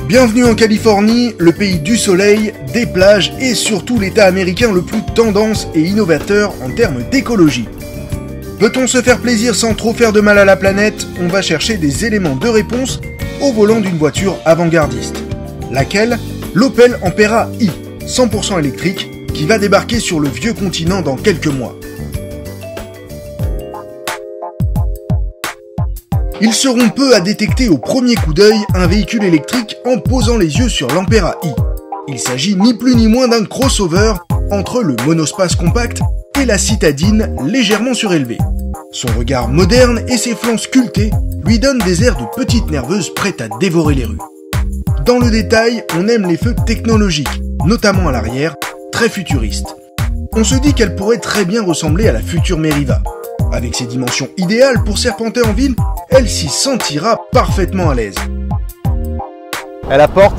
Bienvenue en Californie, le pays du soleil, des plages et surtout l'État américain le plus tendance et innovateur en termes d'écologie. Peut-on se faire plaisir sans trop faire de mal à la planète? On va chercher des éléments de réponse au volant d'une voiture avant-gardiste. Laquelle? L'Opel Ampera i, 100% électrique, qui va débarquer sur le vieux continent dans quelques mois. Ils seront peu à détecter au premier coup d'œil un véhicule électrique en posant les yeux sur l'Ampera i. Il s'agit ni plus ni moins d'un crossover entre le monospace compact et la citadine légèrement surélevée. Son regard moderne et ses flancs sculptés lui donnent des airs de petite nerveuse prête à dévorer les rues. Dans le détail, on aime les feux technologiques, notamment à l'arrière, très futuristes. On se dit qu'elle pourrait très bien ressembler à la future Meriva. Avec ses dimensions idéales pour serpenter en ville, elle s'y sentira parfaitement à l'aise. Elle apporte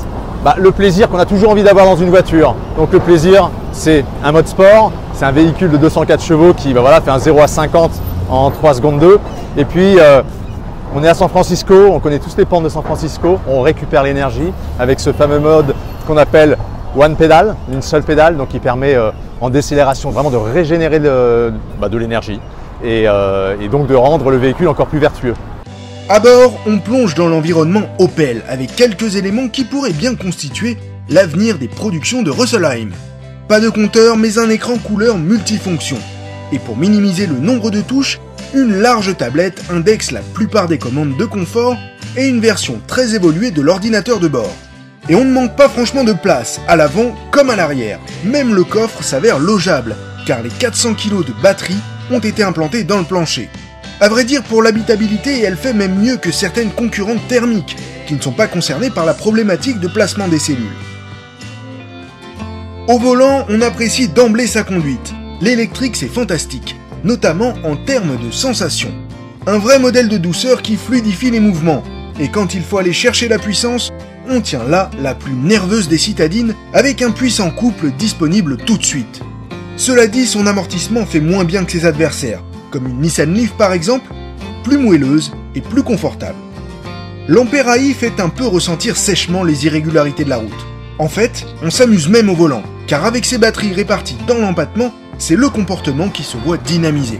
le plaisir qu'on a toujours envie d'avoir dans une voiture. Donc le plaisir, c'est un mode sport, c'est un véhicule de 204 chevaux qui fait un 0 à 50 en 3 secondes 2. Et puis on est à San Francisco, on connaît tous les pentes de San Francisco, on récupère l'énergie avec ce fameux mode qu'on appelle One Pedal, une seule pédale, donc qui permet en décélération vraiment de régénérer de l'énergie. Et donc de rendre le véhicule encore plus vertueux. À bord, on plonge dans l'environnement Opel avec quelques éléments qui pourraient bien constituer l'avenir des productions de Rüsselsheim. Pas de compteur, mais un écran couleur multifonction. Et pour minimiser le nombre de touches, une large tablette indexe la plupart des commandes de confort et une version très évoluée de l'ordinateur de bord. Et on ne manque pas franchement de place, à l'avant comme à l'arrière. Même le coffre s'avère logeable, car les 400 kg de batterie ont été implantés dans le plancher. À vrai dire, pour l'habitabilité, elle fait même mieux que certaines concurrentes thermiques, qui ne sont pas concernées par la problématique de placement des cellules. Au volant, on apprécie d'emblée sa conduite. L'électrique, c'est fantastique, notamment en termes de sensations. Un vrai modèle de douceur qui fluidifie les mouvements, et quand il faut aller chercher la puissance, on tient là la plus nerveuse des citadines, avec un puissant couple disponible tout de suite. Cela dit, son amortissement fait moins bien que ses adversaires, comme une Nissan Leaf par exemple, plus moelleuse et plus confortable. L'Ampera i fait un peu ressentir sèchement les irrégularités de la route. En fait, on s'amuse même au volant, car avec ses batteries réparties dans l'empattement, c'est le comportement qui se voit dynamisé.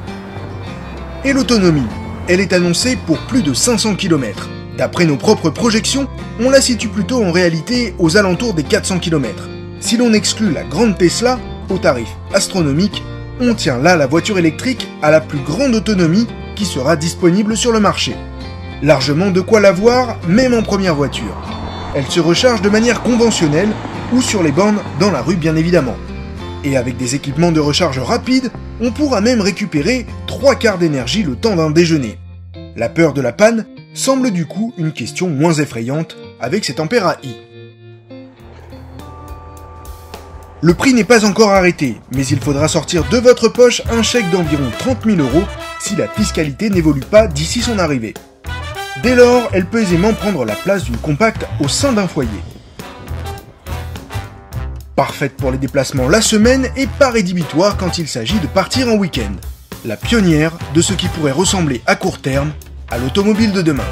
Et l'autonomie, elle est annoncée pour plus de 500 km. D'après nos propres projections, on la situe plutôt en réalité aux alentours des 400 km. Si l'on exclut la grande Tesla, au tarif astronomique, on tient là la voiture électrique à la plus grande autonomie qui sera disponible sur le marché. Largement de quoi l'avoir, même en première voiture. Elle se recharge de manière conventionnelle ou sur les bornes dans la rue bien évidemment. Et avec des équipements de recharge rapide, on pourra même récupérer 3/4 d'énergie le temps d'un déjeuner. La peur de la panne semble du coup une question moins effrayante avec cet Ampera i. Le prix n'est pas encore arrêté, mais il faudra sortir de votre poche un chèque d'environ 30 000 € si la fiscalité n'évolue pas d'ici son arrivée. Dès lors, elle peut aisément prendre la place d'une compacte au sein d'un foyer. Parfaite pour les déplacements la semaine et pas rédhibitoire quand il s'agit de partir en week-end. La pionnière de ce qui pourrait ressembler à court terme à l'automobile de demain.